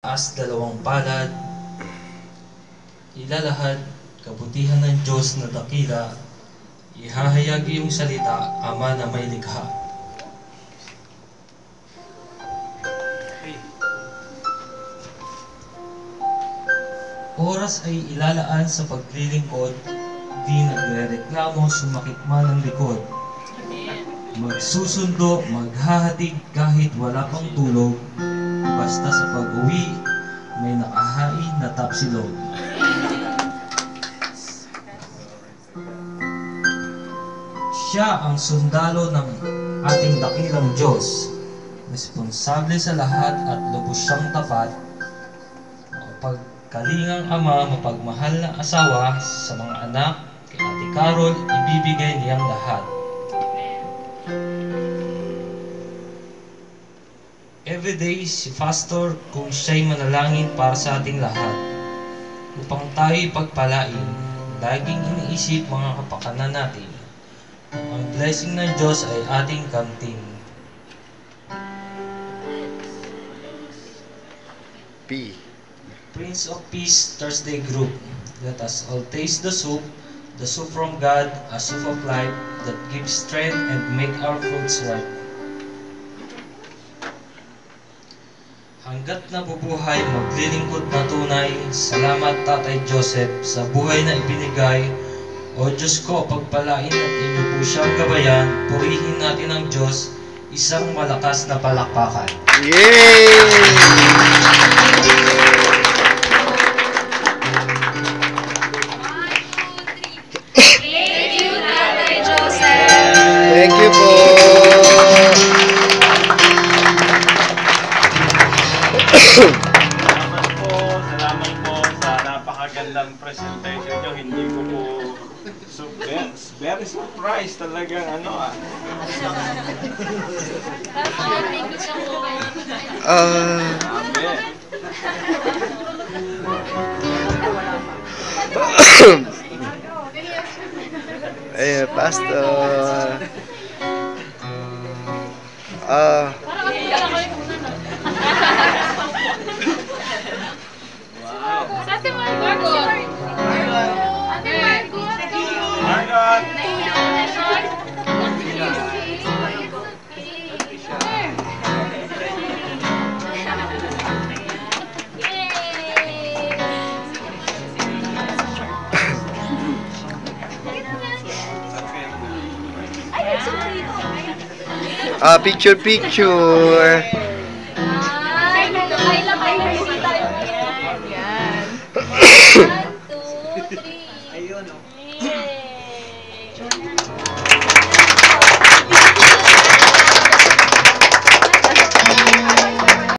As dalawang palad, ilalahad, kabutihan ng Diyos na dakila, ihahayag iyong salita, Ama na may likha. Oras ay ilalaan sa paglilingkod, di nagre-reklamo, sumakit man ang likod. Magsusundo, maghahatid kahit wala pang tulog, basta sa pag-uwi, may nakahain na tapsilog. Siya ang sundalo ng ating dakilang Diyos, responsable sa lahat at lubos siyang tapat, mapagkalingang ama, mapagmahal na asawa sa mga anak, kay Ate Carol, ibibigay niyang lahat. Everyday si Pastor kung siya'y manalangin para sa ating lahat, upang tayo'y pagpalain, laging iniisip mga kapakanan natin. Ang blessing ng Diyos ay ating kamting. P. Prince of Peace Thursday Group. Let us all taste the soup from God, a soup of life that gives strength and make our fruits ripe. Hanggat nabubuhay, maglilingkod na tunay, salamat Tatay Joseph sa buhay na ibinigay. O Diyos ko, pagpalain at inyo po siyang gabayan, purihin natin ang Diyos, isang malakas na palakpakan. Yay! Thank you, Tatay Joseph! Thank you po! Salamat po sa napakagandang presentation nyo. Hindi ko po very surprised talagang Eh, Pastor. Ate Margot! Ate Margot! Picture, picture. Ay, lang kayo bisita yun. Yan. 1, 2, 3. Ayun, o. Yay!